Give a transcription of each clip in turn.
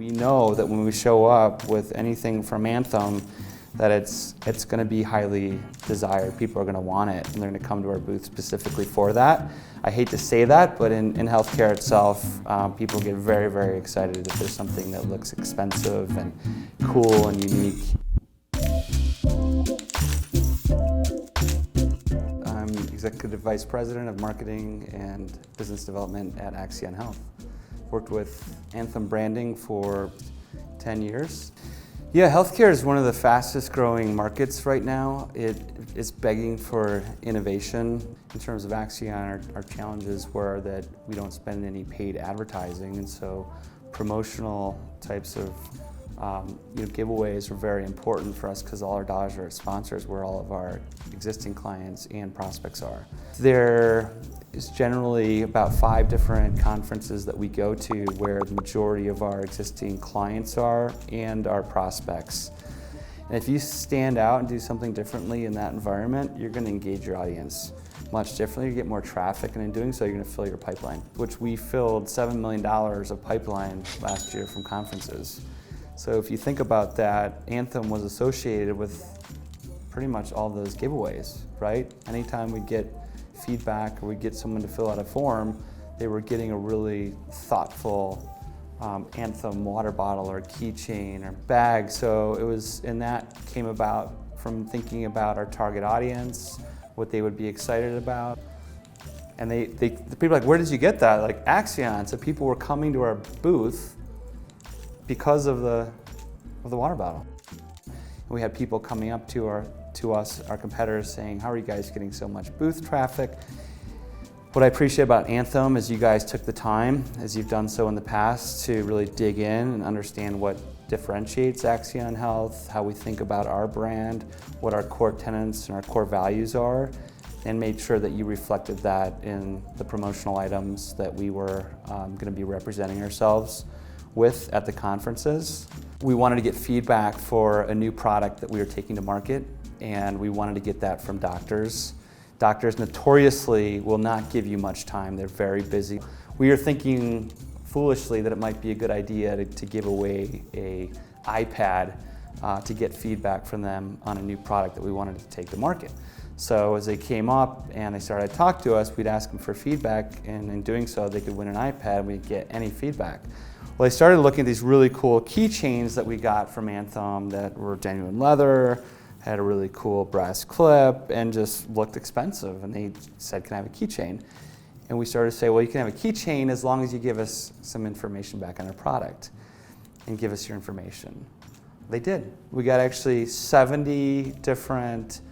We know that when we show up with anything from Anthem, that it's going to be highly desired. People are going to want it, and they're going to come to our booth specifically for that. I hate to say that, but in healthcare itself, people get very, very excited if there's something that looks expensive and cool and unique. I'm Executive Vice President of Marketing and Business Development at Axion Health. Worked with Anthem branding for 10 years. Yeah, healthcare is one of the fastest growing markets right now. It is begging for innovation. In terms of Axion, our challenges were that we don't spend any paid advertising, and so promotional types of giveaways are very important for us because all our dollars are at sponsors, where all of our existing clients and prospects are. There is generally about 5 different conferences that we go to where the majority of our existing clients are and our prospects. And if you stand out and do something differently in that environment, you're going to engage your audience much differently. You get more traffic, and in doing so, you're going to fill your pipeline, which we filled $7 million of pipeline last year from conferences. So if you think about that, Anthem was associated with pretty much all those giveaways, right? Anytime we get feedback or we get someone to fill out a form, they were getting a really thoughtful Anthem water bottle or keychain or bag. So it was, and that came about from thinking about our target audience, what they would be excited about. And the people are like, where did you get that? Like Axion. So people were coming to our booth because of the water bottle. And we had people coming up to us, our competitors, saying, how are you guys getting so much booth traffic? What I appreciate about Anthem is you guys took the time, as you've done so in the past, to really dig in and understand what differentiates Axion Health, how we think about our brand, what our core tenets and our core values are, and made sure that you reflected that in the promotional items that we were going to be representing ourselves with at the conferences. We wanted to get feedback for a new product that we were taking to market, and we wanted to get that from doctors. Doctors notoriously will not give you much time. They're very busy. We were thinking foolishly that it might be a good idea to give away an iPad to get feedback from them on a new product that we wanted to take to market. So as they came up and they started to talk to us, we'd ask them for feedback, and in doing so, they could win an iPad and we'd get any feedback. Well, they started looking at these really cool keychains that we got from Anthem that were genuine leather, had a really cool brass clip, and just looked expensive. And they said, can I have a keychain? And we started to say, well, you can have a keychain as long as you give us some information back on our product and give us your information. They did. We got actually 70 different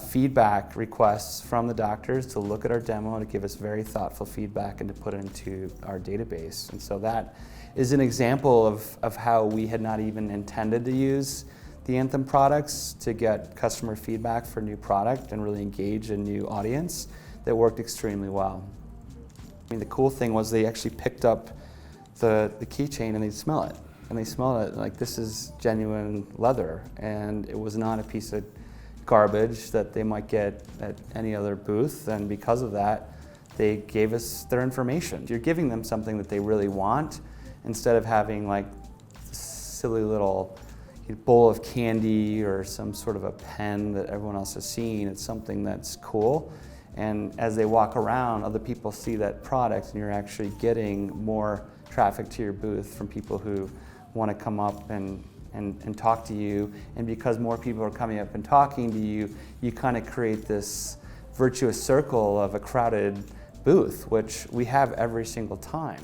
feedback requests from the doctors to look at our demo, to give us very thoughtful feedback and to put it into our database. And so that is an example of how we had not even intended to use the Anthem products to get customer feedback for a new product and really engage a new audience. That worked extremely well. I mean, the cool thing was they actually picked up the keychain and they'd smell it. And they smelled it like, this is genuine leather, and it was not a piece of garbage that they might get at any other booth, and because of that, they gave us their information. You're giving them something that they really want, instead of having like silly little bowl of candy or some sort of a pen that everyone else has seen. It's something that's cool, and as they walk around, other people see that product, and you're actually getting more traffic to your booth from people who want to come up and talk to you. And because more people are coming up and talking to you, you kind of create this virtuous circle of a crowded booth, which we have every single time.